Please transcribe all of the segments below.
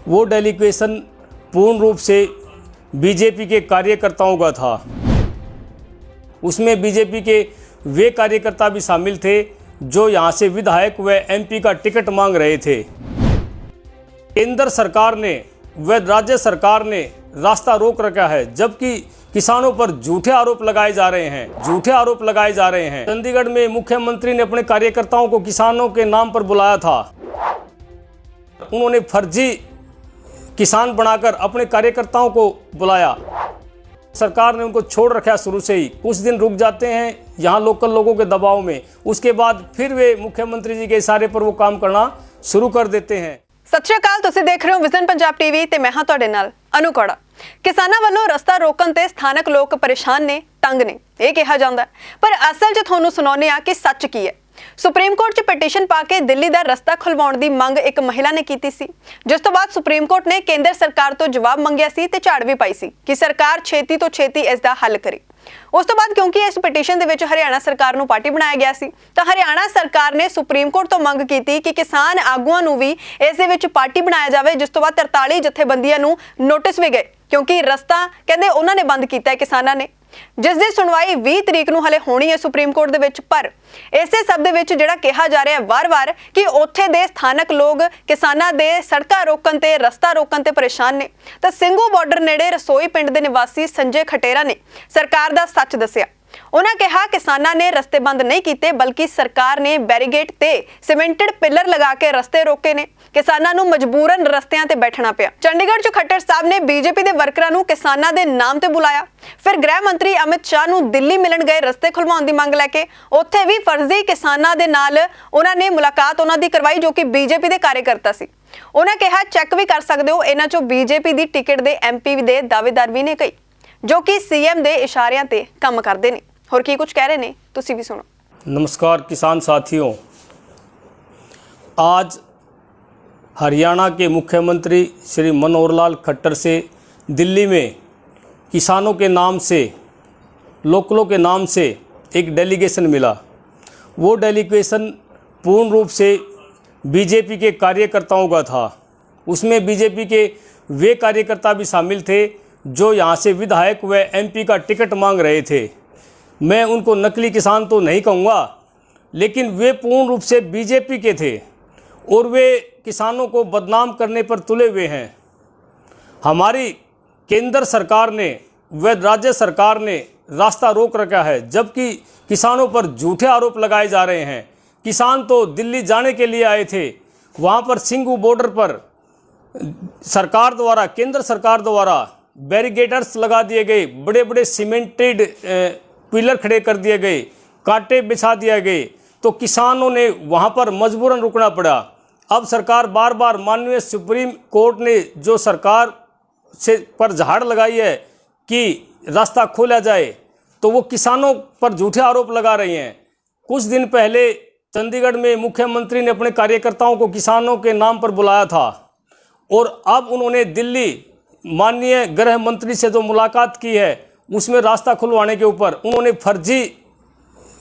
वो डेलीगेशन पूर्ण रूप से बीजेपी के कार्यकर्ताओं का था। उसमें बीजेपी के वे कार्यकर्ता भी शामिल थे जो यहाँ से विधायक व एमपी का टिकट मांग रहे थे। केंद्र सरकार ने व राज्य सरकार ने रास्ता रोक रखा है, जबकि किसानों पर झूठे आरोप लगाए जा रहे हैं। चंडीगढ़ में मुख्यमंत्री ने अपने कार्यकर्ताओं को किसानों के नाम पर बुलाया था। उन्होंने फर्जी किसान बनाकर अपने कार्यकर्ताओं को बुलाया। सरकार ने उनको छोड़ रखा है शुरू से ही। कुछ दिन रुक जाते हैं यहाँ लोकल लोगों के दबाव में, उसके बाद फिर वे मुख्यमंत्री जी के इशारे पर वो काम करना शुरू कर देते हैं। सत श्री अकाल, तुसीं देख रहे हो विजन पंजाब टीवी ते मैं हां तुहाडे नाल अनु कौड़ा। किसानां ਵੱਲੋਂ रस्ता रोकਣ ਤੇ ਸਥਾਨਕ ਲੋਕ परेशान ने, तंग ने, ਇਹ ਕਿਹਾ ਜਾਂਦਾ ਹੈ, ਪਰ ਅਸਲ 'ਚ ਤੁਹਾਨੂੰ ਸੁਣਾਉਂਦੇ ਆ ਕਿ ਸੱਚ ਕੀ ਹੈ। ਸੁਪਰੀਮ ਕੋਰਟ 'ਚ ਪਟੀਸ਼ਨ ਪਾ ਕੇ ਦਿੱਲੀ ਦਾ ਰਸਤਾ ਖੁਲਵਾਉਣ ਦੀ ਮੰਗ ਇੱਕ ਮਹਿਲਾ ਨੇ ਕੀਤੀ ਸੀ, ਜਿਸ ਤੋਂ ਬਾਅਦ ਸੁਪਰੀਮ ਕੋਰਟ ਨੇ ਕੇਂਦਰ ਸਰਕਾਰ ਤੋਂ ਜਵਾਬ ਮੰਗਿਆ ਸੀ ਤੇ ਝਾੜ ਵੀ ਪਾਈ ਸੀ ਕਿ ਸਰਕਾਰ ਛੇਤੀ ਤੋਂ ਛੇਤੀ ਇਸ ਦਾ ਹੱਲ ਕਰੇ। ਉਸ ਤੋਂ ਬਾਅਦ ਕਿਉਂਕਿ ਇਸ ਪਟੀਸ਼ਨ ਦੇ ਵਿੱਚ ਹਰਿਆਣਾ ਸਰਕਾਰ ਨੂੰ ਪਾਰਟੀ ਬਣਾਇਆ ਗਿਆ ਸੀ, ਤਾਂ ਹਰਿਆਣਾ ਸਰਕਾਰ ਨੇ ਸੁਪਰੀਮ ਕੋਰਟ ਤੋਂ ਮੰਗ ਕੀਤੀ ਕਿ ਕਿਸਾਨ ਆਗੂਆਂ ਨੂੰ ਵੀ ਇਸ ਦੇ ਵਿੱਚ ਪਾਰਟੀ ਬਣਾਇਆ ਜਾਵੇ, ਜਿਸ ਤੋਂ ਬਾਅਦ 43 ਜਥੇਬੰਦੀਆਂ ਨੂੰ ਨੋਟਿਸ ਵੀ ਗਏ ਕਿਉਂਕਿ ਰਸਤਾ ਕਹਿੰਦੇ ਉਹਨਾਂ ਨੇ ਬੰਦ ਕੀਤਾ ਹੈ ਕਿਸਾਨਾਂ ਨੇ, ਜਿਸ ਦੀ ਸੁਣਵਾਈ 20 ਤਰੀਕ ਨੂੰ ਹਲੇ ਹੋਣੀ ਹੈ ਸੁਪਰੀਮ ਕੋਰਟ ਦੇ ਵਿੱਚ। ਪਰ ਇਸੇ ਸਭ ਦੇ ਵਿੱਚ ਜਿਹੜਾ ਕਿਹਾ ਜਾ ਰਿਹਾ ਵਾਰ-ਵਾਰ ਕਿ ਉੱਥੇ ਦੇ ਸਥਾਨਕ ਲੋਕ ਕਿਸਾਨਾਂ ਦੇ ਸੜਕਾਂ ਰੋਕਣ ਤੇ ਰਸਤਾ ਰੋਕਣ ਤੇ ਪਰੇਸ਼ਾਨ ਨੇ, ਤਾਂ ਸਿੰਘੂ ਬਾਰਡਰ ਨੇੜੇ ਰਸੋਈ ਪਿੰਡ ਦੇ ਨਿਵਾਸੀ ਸੰਜੇ ਖਟੇਰਾ ਨੇ ਸਰਕਾਰ ਦਾ ਸੱਚ ਦੱਸਿਆ। ਉਹਨਾਂ ਕਿਹਾ ਕਿਸਾਨਾਂ ਨੇ ਰਸਤੇ ਬੰਦ ਨਹੀਂ ਕੀਤੇ, ਬਲਕਿ ਸਰਕਾਰ ਨੇ ਬੈਰੀਗੇਡ ਤੇ ਸੀਮੈਂਟਡ ਪਿਲਰ ਲਗਾ ਕੇ ਰਸਤੇ ਰੋਕੇ ਨੇ। ਕਿਸਾਨਾਂ ਨੂੰ ਮਜਬੂਰਨ ਰਸਤਿਆਂ ਤੇ ਬੈਠਣਾ ਪਿਆ। ਚੰਡੀਗੜ੍ਹ 'ਚ ਖੱਟਰ ਸਾਹਿਬ ਨੇ ਬੀਜੇਪੀ ਦੇ ਵਰਕਰਾਂ ਨੂੰ ਕਿਸਾਨਾਂ ਦੇ ਨਾਮ ਤੇ ਬੁਲਾਇਆ। ਫਿਰ ਗ੍ਰਹਿ ਮੰਤਰੀ ਅਮਿਤ ਸ਼ਾਹ ਨੂੰ ਦਿੱਲੀ ਮਿਲਣ ਗਏ ਰਸਤੇ ਖੁਲਵਾਉਣ ਦੀ ਮੰਗ ਲੈ ਕੇ। ਉੱਥੇ ਵੀ ਫਰਜ਼ੀ ਕਿਸਾਨਾਂ ਦੇ ਨਾਲ ਉਹਨਾਂ ਨੇ ਮੁਲਾਕਾਤ ਉਹਨਾਂ ਦੀ ਕਰਵਾਈ ਜੋ ਕਿ ਬੀਜੇਪੀ ਦੇ ਕਾਰਜਕਰਤਾ ਸੀ। ਉਹਨਾਂ ਕਿਹਾ ਚੈੱਕ ਵੀ ਕਰ ਸਕਦੇ ਹੋ, ਇਹਨਾਂ 'ਚੋਂ ਬੀਜੇਪੀ ਦੀ ਟਿਕਟ ਦੇ ਐਮਪੀ ਦੇ ਦਾਅਵੇਦਾਰ ਵੀ ਨੇ ਕਈ जो कि सीएम दे इशारियां ते काम करते ने। और की कुछ कह रहे ने, तुसी भी सुनो। नमस्कार किसान साथियों, आज हरियाणा के मुख्यमंत्री श्री मनोहर लाल खट्टर से दिल्ली में किसानों के नाम से, लोकलों के नाम से एक डेलीगेशन मिला। वो डेलीगेशन पूर्ण रूप से बीजेपी के कार्यकर्ताओं का था। उसमें बीजेपी के वे कार्यकर्ता भी शामिल थे जो यहाँ से विधायक व एमपी का टिकट मांग रहे थे। मैं उनको नकली किसान तो नहीं कहूँगा, लेकिन वे पूर्ण रूप से बीजेपी के थे और वे किसानों को बदनाम करने पर तुले हुए हैं। हमारी केंद्र सरकार ने व राज्य सरकार ने रास्ता रोक रखा है, जबकि किसानों पर झूठे आरोप लगाए जा रहे हैं। किसान तो दिल्ली जाने के लिए आए थे, वहाँ पर सिंघू बॉर्डर पर सरकार द्वारा, केंद्र सरकार द्वारा बैरिगेडर्स लगा दिए गए, बड़े बड़े सीमेंटेड पिलर खड़े कर दिए गए, कांटे बिछा दिए गए, तो किसानों ने वहाँ पर मजबूरन रुकना पड़ा। अब सरकार बार बार, माननीय सुप्रीम कोर्ट ने जो सरकार से पर झाड़ लगाई है कि रास्ता खोला जाए, तो वो किसानों पर झूठे आरोप लगा रही हैं। कुछ दिन पहले चंडीगढ़ में मुख्यमंत्री ने अपने कार्यकर्ताओं को किसानों के नाम पर बुलाया था और अब उन्होंने दिल्ली माननीय गृह मंत्री से जो मुलाकात की है उसमें रास्ता खुलवाने के ऊपर उन्होंने फर्जी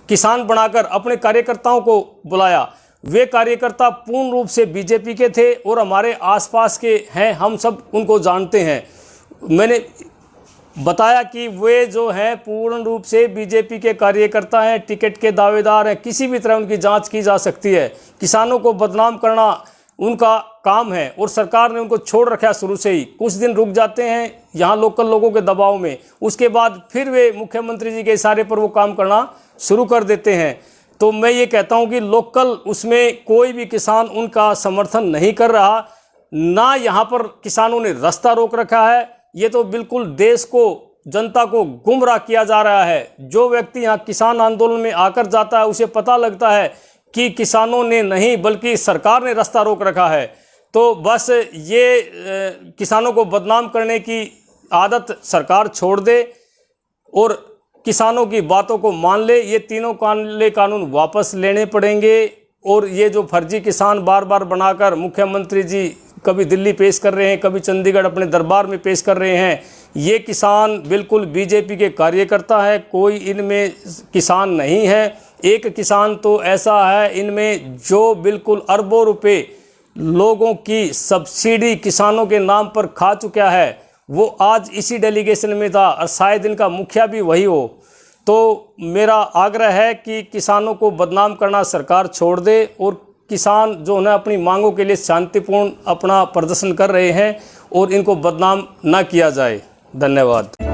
किसान बनाकर अपने कार्यकर्ताओं को बुलाया। वे कार्यकर्ता पूर्ण रूप से बीजेपी के थे और हमारे आसपास के हैं, हम सब उनको जानते हैं। मैंने बताया कि वे जो हैं पूर्ण रूप से बीजेपी के कार्यकर्ता हैं, टिकट के दावेदार हैं, किसी भी तरह उनकी जांच की जा सकती है। किसानों को बदनाम करना उनका काम है और सरकार ने उनको छोड़ रखा है शुरू से ही। कुछ दिन रुक जाते हैं यहाँ लोकल लोगों के दबाव में, उसके बाद फिर वे मुख्यमंत्री जी के इशारे पर वो काम करना शुरू कर देते हैं। तो मैं ये कहता हूँ कि लोकल उसमें कोई भी किसान उनका समर्थन नहीं कर रहा, ना यहाँ पर किसानों ने रास्ता रोक रखा है। ये तो बिल्कुल देश को, जनता को गुमराह किया जा रहा है। जो व्यक्ति यहाँ किसान आंदोलन में आकर जाता है उसे पता लगता है कि किसानों ने नहीं बल्कि सरकार ने रास्ता रोक रखा है। तो बस ये किसानों को बदनाम करने की आदत सरकार छोड़ दे और किसानों की बातों को मान ले। ये तीनों कानून वापस लेने पड़ेंगे और ये जो फर्जी किसान बार बार बनाकर मुख्यमंत्री जी कभी दिल्ली पेश कर रहे हैं, कभी चंडीगढ़ अपने दरबार में पेश कर रहे हैं, ये किसान बिल्कुल बीजेपी के कार्यकर्ता है, कोई इनमें किसान नहीं है। एक किसान तो ऐसा है इनमें जो बिल्कुल अरबों रुपए लोगों की सब्सिडी किसानों के नाम पर खा चुका है, वो आज इसी डेलीगेशन में था और शायद इनका मुखिया भी वही हो। तो मेरा आग्रह है कि किसानों को बदनाम करना सरकार छोड़ दे और किसान जो है अपनी मांगों के लिए शांतिपूर्ण अपना प्रदर्शन कर रहे हैं और इनको बदनाम ना किया जाए। धन्यवाद।